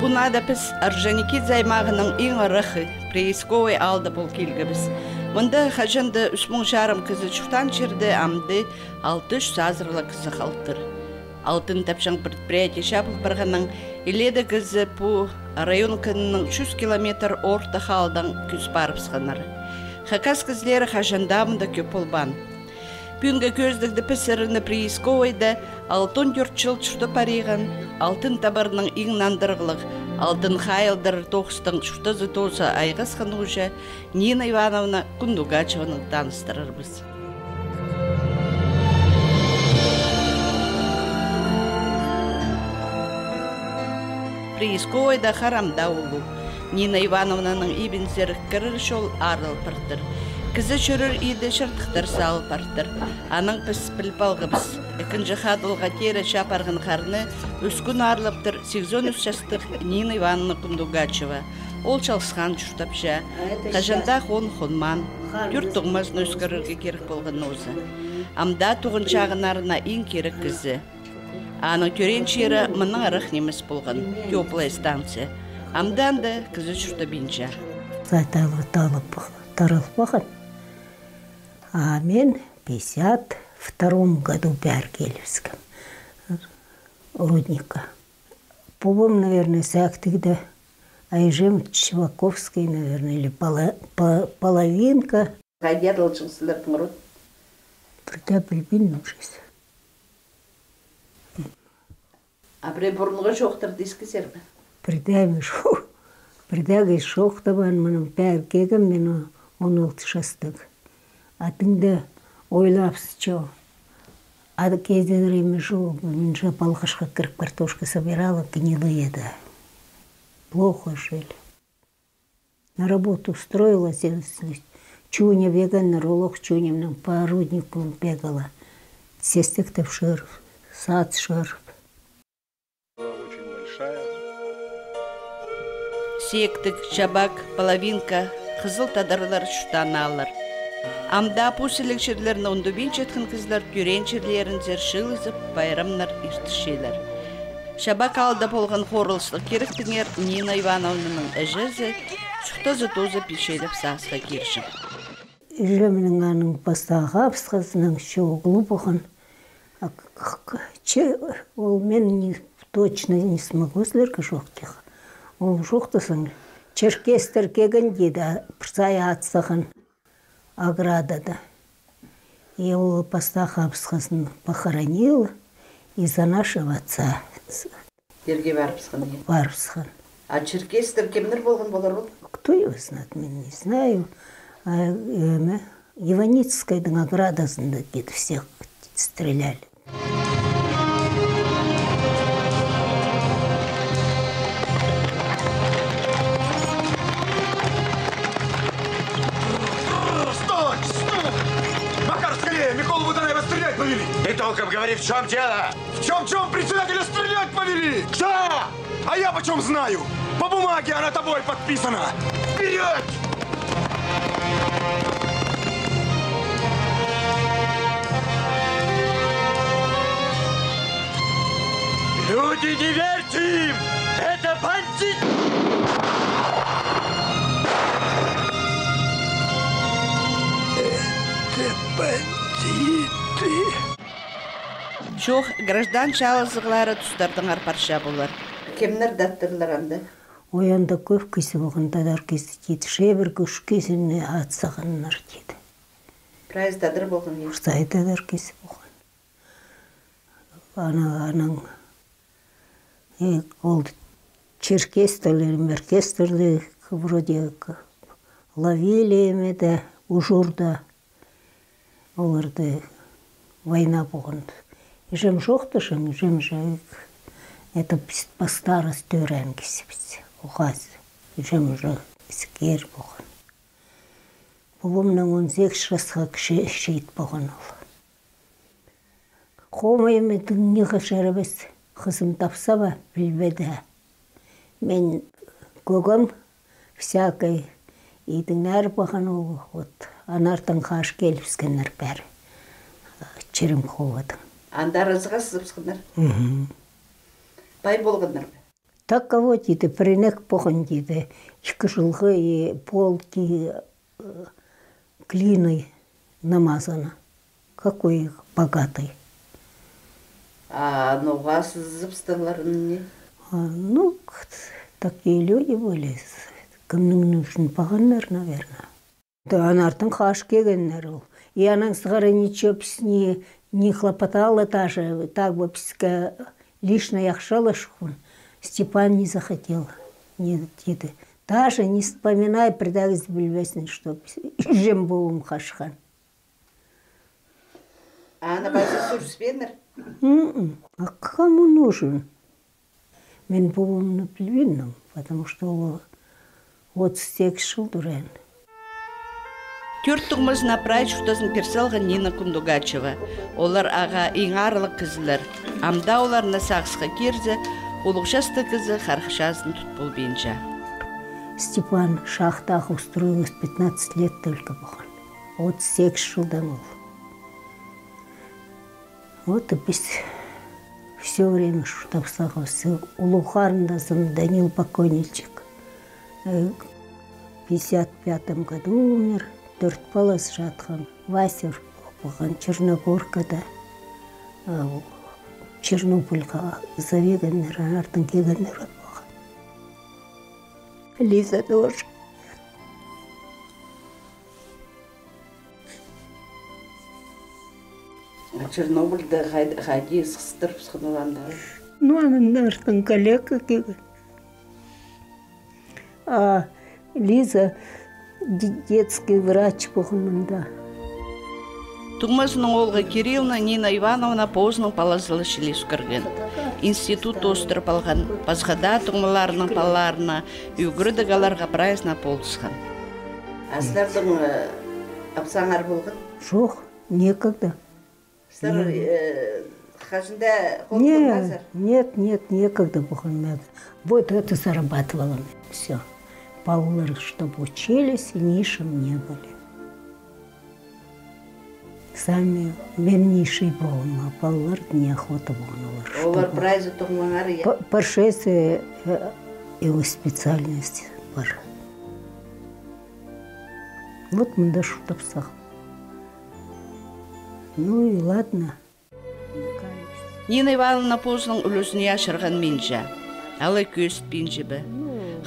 Бұнада біз Орджоникидзе аймағының ең арықы Приисковый алды бұл келгібіз. Мұнда қажынды 3,5 жарым кізі чуфтан жерді амды 600 сазырлы кізі қалтыр. Алтын тапшан предприятие шапыл бірғының еледі кізі бұ район күнінің 100 километр орта қалдан күз барып сғаныр. Хакас кізлері қажындамында көп болбан. Бүгінгі көздікді пісіріні Приисковыйда алтын 4 жыл чүрді париған, алтын табарының ең нандырғылық, алтын қайылдыр тоқыстың чүртізі тосы айғысқын ұжа Нина Ивановна Кундугачеваның таныстырырбыз. Приисковыйда харамда олу. Нина Ивановнаның ибінзері кірір шол арыл пыртыр. Кізі шөрір еді шыртықтар салы партыр. Аның піс білпалғыбыз. Екінші қадылға тері шапарғын қарны өскін арылыптыр 83 жастық Нина Ивановна Кундугачева. Ол чалсқан жүртапша. Қажандақ он хонман. Дүр тұғмазын өскірірге керек болған өзі. Амда тұғын жағынарына ең керек кізі. Аның көрен шері мұның арық немес болған. Теплая станция. Амданды кізі жүрті бинжа. Зайталы талып тарылып баған. А мен 52 году бәр келіпскім. Рудника. Побом, наверное, сәктігді. Айжем Чеваковский, наверное, или половинка. Қайдер ұлчыңсылардың руд? Бірді білбін ұжыз. А бір бұрынғы жоқтыр дескі сербі? Бірдәгі жоқ. Бірдәгі жоқты бан мұның бәр кегім мен 16 жастық. Атыңды ойлапсы чо. Ады кезден реймі жол. Мен же балғашқа кіріп картошка собирала, гнилые, да. Плохо жили. На работу устроилась, чуня беган, на ролох чунем, по руднику бегала. Сестик-то в шерф, сад шерф. Очень большая. Сектік, шабак, половинка, қызыл тадарлар шүтан алыр. Амда пусілік жерлерін ондубен жеткін кізлер түрен жерлерін зершіл үзіп, байрамнар иртішелер. Шабак алда болған қорылсылық керіктіңер Нина Ивановнаның әжізі шүқтазы тозы пешеліп сасқа кершім. Жемнің аның бастаға апсқазының шоғылы болған. Ол мен точно не смогу слерка жоқтық. Ол жоқтысың. Черкестер кеген деді, пырсай атсығын оградада. И ол бастаға апсқазын похоронила из-за нашего отца. Ерге барыпсқан ең? Барыпсқан. А черкестер кемдер болған болар ол? Кто его знает, мен не знаю. Иваницкайдың оградасында деді, всех стреляли. Ты толком говори, в чем дело? В чем председателя стрелять повели? Кто? А я почем знаю? По бумаге она тобой подписана. Вперед! Люди, не верьте им! Это бандит! Это бандиты. Жоқ, граждан чалызығылары тұстардың арпарша болар. Кемнер даттырлар анды? Оянда көп кесі болған тадар кесі дейді. Шебір көш кесіне атсағаннар дейді. Прайыз дадыр болған ел?Ұрсай тадар кесі болған. Анаң ол черкестерлер, меркестерлер вроде ловили емеді, ұжырда. Оларды война болған. Жем жоқты жем, жем жайық. Это по старости өрен кесіпсе. Оғаз. Жем жайық. Іскер болған. Бұлымның 18 жасқа шейт болған ол. Қомайымның не қашарыбыз. Қызым тапса ба, білбеді. Мен көгім всякай идің әр болған ол. Анартың қаш келіпскенер бәрі. Черім қовадың. Анда разыға сызыпсқындар? Бай болғандар бі? Так кого дейді, перенек поған дейді. 2 жылғы и полки глиной намазано. Какой богатый. А нуға сызыпстыларын не? Ну, такие люди были. Кімнің нужен бағаннар, наверное. Да, анартын қаш кегеннер ол. И анан сығары ничего пісіне не хлопотала даже. Так бы піске лишно яқшалы шықын. Степан не захотел. Не деді. Даже не вспоминай, предагыз білбесін, что жем болым қашқан. А ана базы сүріспенір? А кому нужен? Мен болымны білбенім, потому что ол 38 жыл дұрен. Түрттігіміз напрай шутасын перселға Нина Кундугачева. Олар аға иңарлы кізілер. Амда олар насақсқа керді, олықшасты кізі қарқышасын тұтбол бейінжа. Степан шахтах устроилась 15 лет только болған. 38 жылдан ол. Вот и біз все время шутапсаға улухарындасым Данил покойничек. В 55 году умер, 4 баласы жатқан. Вася болған Черногоркада, Чернобыльға завегеннер, артын кегеннер болған. Лиза тоже. Чернобыльда қайди сықстырып сықынуланды. Ну, анын артын коллега кеген. А Лиза детский врач болғанында. Тугмасының олғы Кирилловна Нина Ивановна Поздың палазылы шелес кірген. Институт остырып алған, басқада тұғмаларының паларына үйгірдігаларға прайызна полысқан. Асылардың апсаңар болған? Жоқ, некогда. Сыр қажында қолдың азыр? Нет, некогда болған. Вот это зарабатывала. Все. Балалар, чтобы учились, и нишем не были. Сами вернейший болым, а балалар неохота болын. Олар прайзы тұғмаңары е? По 6 его специальности бар. Вот мында шутапсақ. Ну и ладно. Нина Ивановна Поздың үлісіне ашырған менжа. Алы көст бенжібі.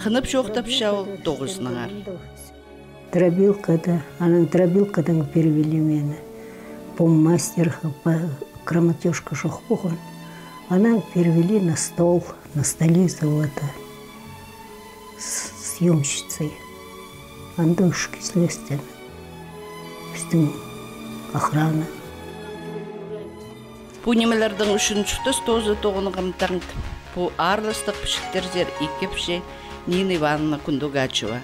Қынып жоқтап шау 9-ныңар. Дробилкада, аның дробилкадан перевели мені. Поммастерға грамотежка жоқ болған. Анан перевели на стол, на столе завода. Съемщицей. Анда уж кислестен. Біздің охрана. Пунемелердің үшін жұқтыс тозы тоғынығымтан по арлыстық пішіктердер екепше Нина Ивановна Кундугачева.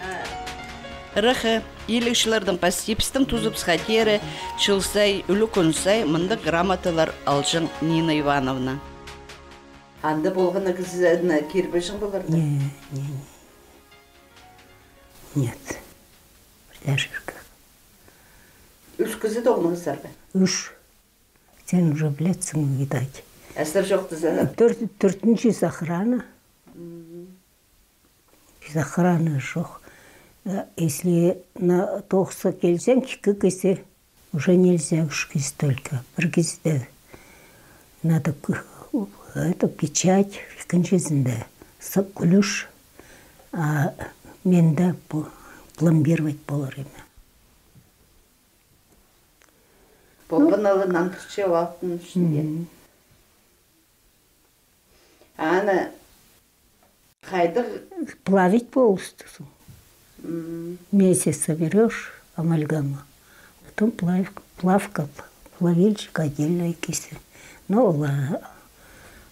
Рықы, елікшілердің пастипстің тузып схатері чылсай, үлі консай мұнды грамоталар алжың Нина Ивановна. Анды болғаны кізіні кербешің болырды? Нет. Даже как. Үш кізі тоғынығыздар бі? Үш. Сен уже білетсің, видать. Әстір жоқты зады? 4-ші охрана. Охрана жоқ. Если на 9 келсең, 2 кесе уже нельзя, 3 кесе только. Бір кезде надо печать, екіншісінде күліш, а менде пломбировать болар еме. Болған алынан күші алтын ішінде. Аны қайды... Плавить полностью. Месяц соберешь амальгама, потом плавка, плавильщик отдельно киси. Ну,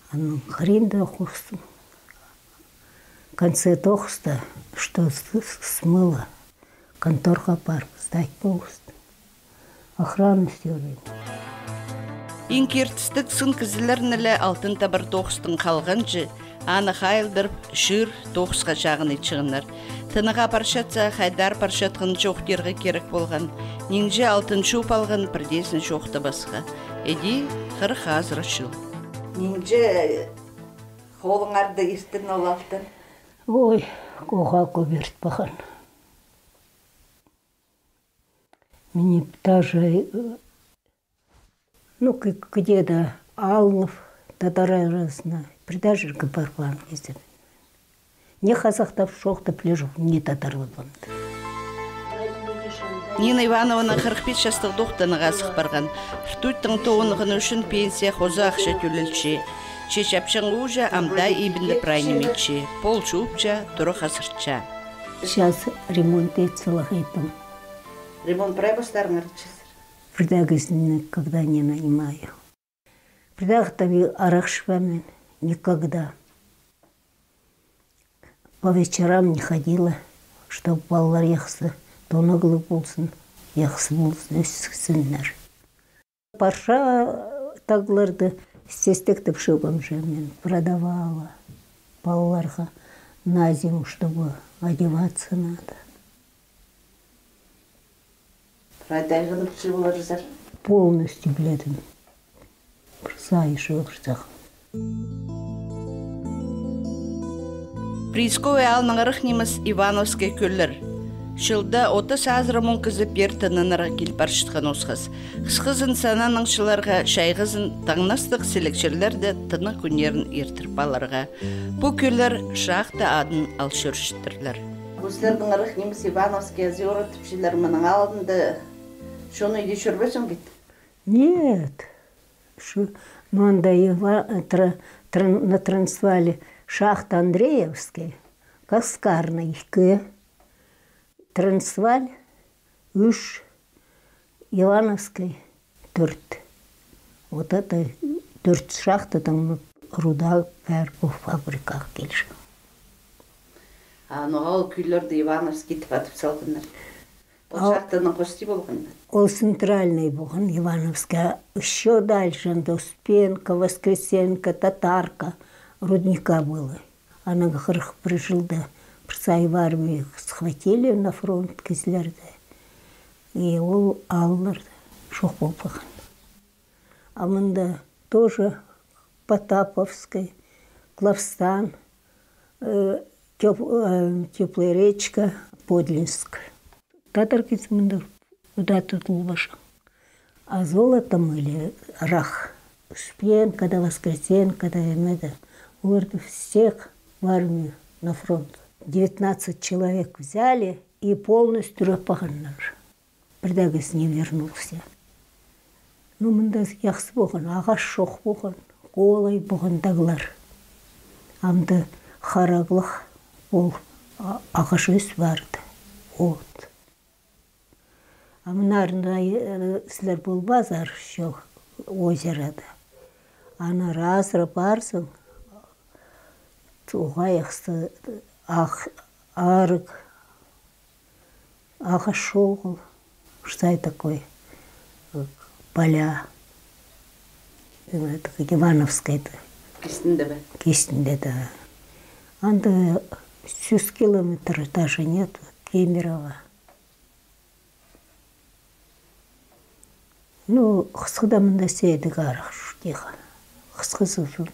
оно хрен да хусту. В конце тохста, что смыло, конторға барып сдать полностью. Охрана все время. Инкертістік сын кізілерінілі алтын табыр тоқыстың қалғанчы, аны қайылдырып шыр тоқысқа жағын етшігінлер. Тыныға паршатса қайдар паршатқын жоқтерға керек болған, неңже алтын шоп алған бірдесін жоқты басқа. Эди 40 жыл. Неңже Қолыңарды естін ол алтын. Ой, қоға көберт баған. Мне даже, ну, где-то Аллов, татаразна, придажырға барбан кезім. Не қазақтап шоқтап лежу, не татарлыбын. Нина Ивановна 45 жастық доқтаныға асық барған. Ртуттың тоғынығын үшін пенсия қоза ақша төлілші. Чечапчың ұжа амдай ибінді прайнемечі. Пол шупча, тұры қасырча. Сейчас ремонт етсілік етім. Ремонт прай бастарың арчызыр? Предагізні когда не нанимаю. Предагтави арақ швамен никогда. По вечерам не ходила, чтобы балалар яқсы, тонаглы болсын, яқсы болсын, өссіксінлер. Парша тагларды сестектіп шөбім мен продавала балаларға на зиму, чтобы одеваться надо. Продайғынып шыбылар зар? Полностью, блядь, сайшы өкірсақ. Приисковый алның арықнеміз Ивановский көлір. Шылда 30 азыры мұн кізі пер тынынырға келпар шытқан осқыз. Қысқызын сананың шыларға шайғызын таңнастық селекшерлерді тыны күнерін ертірпаларға. Бұл көлір шақты адын алшыршыттырлар. Көздердің арықнеміз Ивановский азиоры түпшілер мұның алдында шоны үйде шөрбесің бет? Нет. Манда на Трансвале шахта Андреевский, Каскарный, Трансваль, Үш, Ивановский, 4. Вот это 4 шахта, там руда бәр бұл фабриках келші. Ал күйлерді Ивановский тіпатып салғындар. Бұл шахтаның қости болған ба? Ол центральный болған Ивановский. Еще дальше Успенка, Воскресенка, Татарка. Рудника было. Она как прижила, в армии схватили на фронт кизлерді. И ол аллар шоқ болған. А мында тоже Потаповский, Главстан, Теплая речка, Подлинск. Татар кизмында куда-то тулбаша. А золото мыли рах. Успенка, да Воскресенка, да Емеда. Оларды всех в армию на фронт. 19 человек взяли и полностью рапағаннар. Бірдәгіз не вернулся. Ну, мында яқсы болған, ағаш шоқ болған, олай болған дағылар. Амды қарағылық ол ағаш өс барды. Вот. А мынарында сілер бол базар шо озерада. Ана разра барсың, туғайықсы арық, ағаш шоғыл, что такое, поля, это как Ивановская. Кистінде, да. Анда 100 километров даже нет, Кемерово. Ну, қысқыда мында сейді қарық шутиға. Қысқысы ұзын.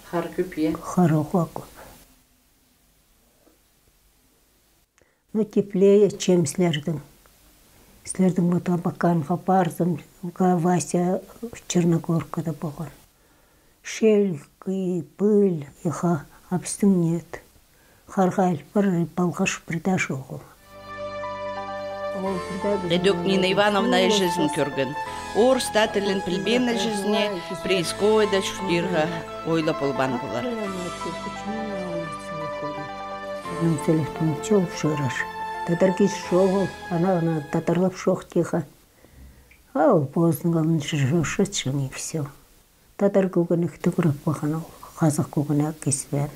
Қар көп, е? Қаруға көп. Ну, теплее, чем сілердің. Сілердің бұта бақанға бардым, Вася Черногоркада болған. Шел, пыль, иға, абстың нет. Қарғал бір балғаш придаш оғыл. Эдок Нина Ивановна жизнь көрген. Ор стателін пілбен жизне приисковыда шутирға ойлап олбан болар. Телефон чел шыраш. Татарки шоғыл, ана татарлап шоқ тиға. А ол поздың шыршытшың и все. Татар көгін үкті көріп баған ол. Қазақ көгін әкеспен.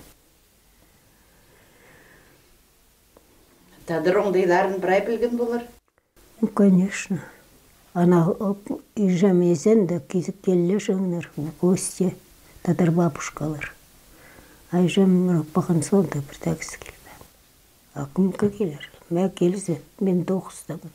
Тадыр оңдайларын бірай білген болар? Ну, конечно. Она ежемезен да келі жыңнар в гости. Тадар бабушкалар. А ежем баған сонда бір тәкісі келбен. А кімкі келер? Мә келізі, мен 9-дамын.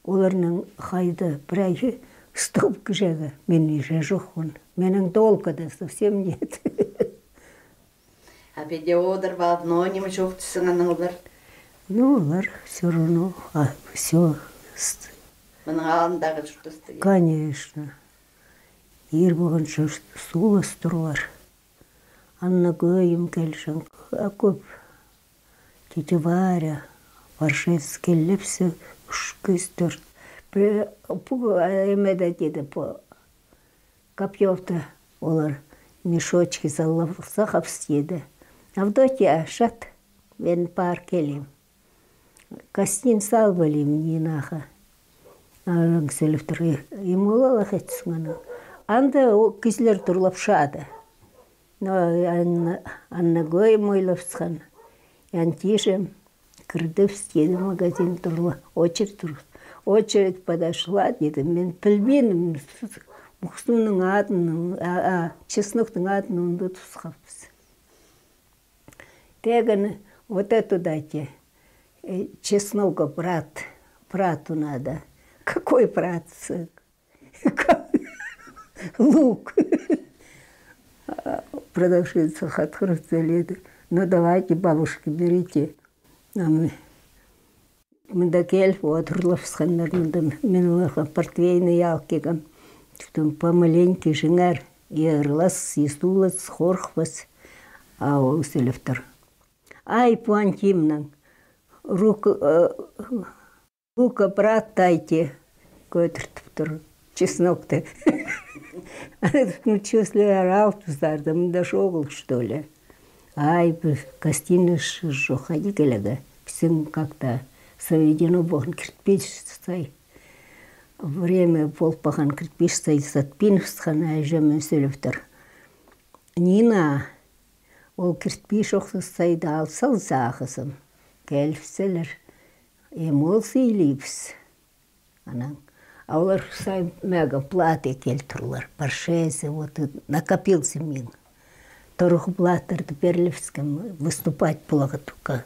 Оларның қайды бір әйі Стопка жега, мен еще жухун. Менің толкада совсем нет. А беде одыр бал, но не жоқтысың анылар. Ну, олар все равно, все. Мұның алындағы жұртысты. Конечно. Ер болған жұрт сулас тұрылар. Анна көйім келшін, көп. Тете Варя, Варшевс келіпсі, үш көз төрт. Емеде деді, Копьевта олар мешочки залавсақ апстеді. Авдотья, шат, мен пар келем. Кастин сал болем, ненаха. Арың сөліптір, емолалақ етсің. Анда кізлер тұрлап шады. Анна көйім ойлапсқан. Янтишем, кірдіп стеді магазин тұрлы, очередь тұрлы. Очередь подошла, деді, мен пілбенім, мұқсымның атын, чесноқтың атын онды тұсқаппыз. Тегін, вот эту дайте, чеснока брату надо. Какой брат? Лук. Продавщица открыта лет. Ну давайте, бабушки, берите. Мы докель, вот, Рурловскандардан, минулаха портвейный ялкиган. Помаленький жеңер, ерлас, естулас, хорхвас, а уселевтер. Ай, пуантимнан, лука брат дайте, көтіртіптір, чеснокты. Ну, чесли араутуздарда, мында шоғыл, что ли. Ай, костины жоқади келега, всем как-то заведено болған кіртпеш сай. Время болпаған кіртпеш сай сатпиновсқан әжемен сөйліптір. Нина, ол кіртпеш оқты сайды алсал зағызым. Кәліпселер, емол сейлейбіз. Олар сай мәгі платы келтірлер, паршезі, вот накопился мен. Торғы платтарды берлівскім выступать бұлағы тука.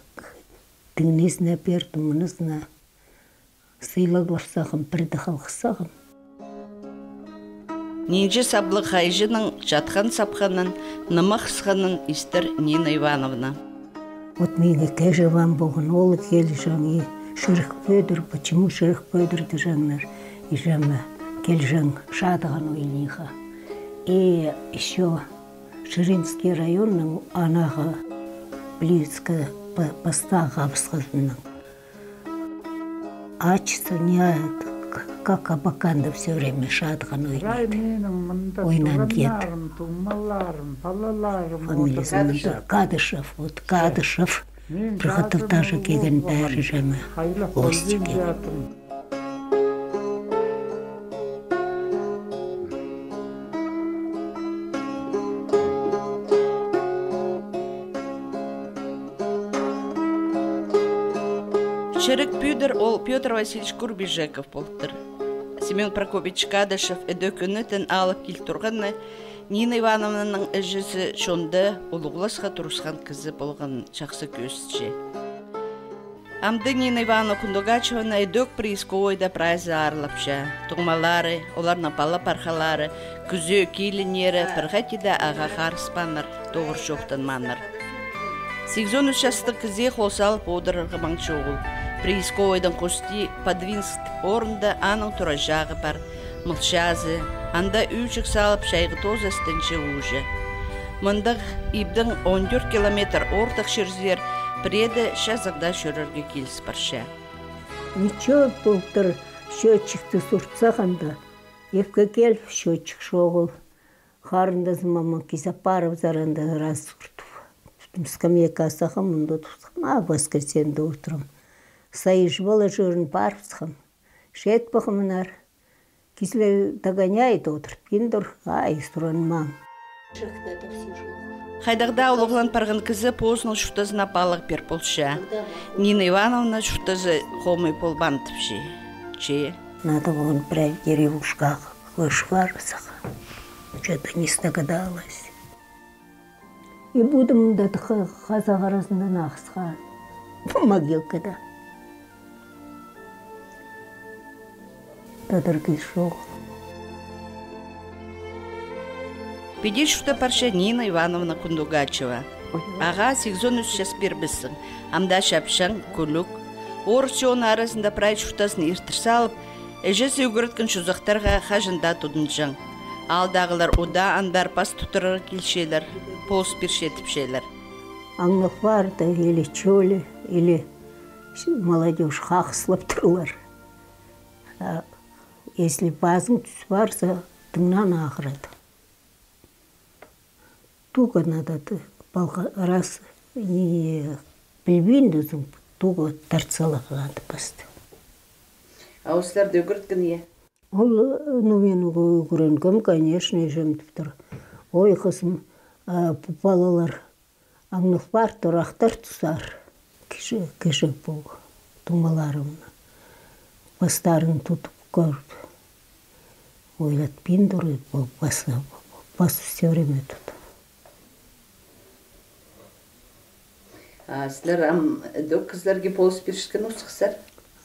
Тіңнезіне берді, мұнызына сыйлағларсағым, придықалғысағым. Нинже саблы қайжының жатқан сапқанын, нымақсқанын істір Нина Ивановна. Вот менге кәжі вам болған, олы келі жаңы, шырық пөдір, почему шырық пөдірді жаңлар, и жаңы келі жаң шадыған ойлиға. И еще Ширинский районның анаға близко постаға абысқазының. Ачысы не, как абаканда все время шадыған ойлайды. Ойнан дед. Фамилиясы Кадышев, вот Кадышев. Прихатып даже кеген бәрі жәмі гостиге. Шерек Пюдер ол Петр Васильевич Курбижеков болдыр. Семен Прокопич Кадышев өдөкінітін алып кел тұрғанны Нина Ивановнаның әжісі шонды ұлығыласқа тұрысқан кізі болған жақсы көзше. Амды Нина Ивановна Кундогачевна өдөк прииско ойда прайзы арылапша. Тұғмалары, олар напала пархалары, күзі кейлінері пірғатида аға қарыспаныр, тоғыр жоқтан маныр. 83 жастық кізе қосалып одырырғы маңшы оғыл. Прииско ойдан қости Подвинск орында аның тұра жағы бар, мұлшазы, анда үйчік салып шайғы тоз әстінші ұжы. Мұндық ибдің 14 километр ортық шерзер преде шазығда шөрерге келіс барша. Ничего, болтыр, счетчикті сұртсағанда, евке кел, счетчик шоғыл. Қарындазы маман кизапаров заранда раз сұрту. Скамейка асақым, мұнда тұсқым, воскресенде отырым. Сайыш бола жүрін барысқым. Шет бұқымынар. Кислер догоняет отырып, кендір, ай, сұран маң. Хайдағда ұлығылан парған кізі позыныл шүftазына балық бер болша. Нина Ивановна шүftазы қомай болбантыпши. Че? Надо было брать деревушках, вышварсах. Что-то не догадалась. И будем до қазақ арасында нақысқа. Могилкада. Тадыр кешоқ. Педи шута парша Нина Ивановна Кундугачева. Аға 83 жас бербісің. Амда шапшаң, көлік. Орсион арасында прай шутасын ертір салып, әжес өгіріткен шузақтарға қажында тұдынжаң. Алдағылар ода андар пас тұтырыр келшелер, пос першетіп шелер. Аңлық барды, или чөлі, или молодежь хақсылып тұрылар. Если базың түс барса, тыңнан ағырады. Туға надо раз не білбейін туға тарцалағанды басты. А осыларды өгірткен е? Ол, мен өгіренгім, конечно, жемдіп тұр. Ой, қызым, балалар аңлық бар, тұрақтар тұсар. Кіші бұл тұмаларымны. Бастарын тұтып көрді. Ойлатпен дұры, басы все время тұтып. Сілер дөк қызларге полыс бершкен осықсар?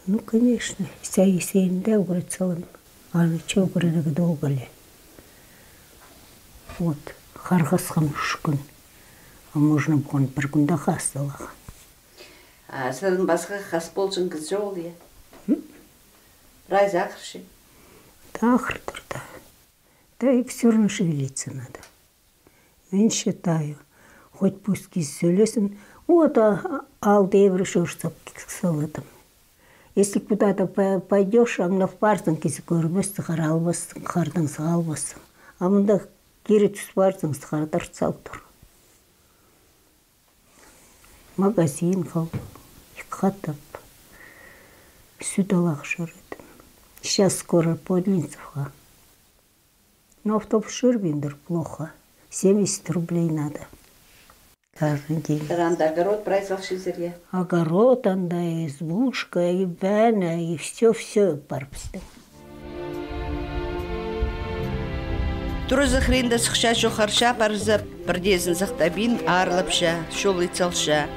Ну, конечно. Есейінде өгірет салын. Аны че өгіредігі долгілі. Вот, қарғасқан 3 күн. А можно бұған 1 күнді қастылығы. Сілердің басқа қас болжын кіз жол е? Райз ақыршы? Да, ақырдыр, да. Да и все равно шевелиться надо. Мен считаю, хоть пусть кез сөйлесін, вот алды евро шорсап салатым. Если куда-то пойдешь, аңлап барсың, кесі көрместі қара албассың, қардың сыға албассың. А мұнда кері түс барсың, сықардар сал тұр. Магазин қал, қатып, сүт алақ жүретін. Сейчас скоро Подлинцевға. Но автобус жүрбендір плохо. 70 рублей надо. Каждый день. Анда огород прайзал шизерье? Огород, анда, избушка, и бәна, и все бар біздің. Турызы хренді сықша жоқарша барызып, бірдезін зақтабин арылыпша, шолыйцалша,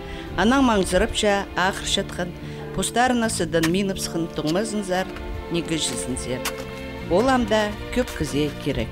анаң маңзырыпша, ақыр шатқан, постарына сыдын минып сықын тұңмызынзар, неге жізінзер. Ол амда көп кізе керек.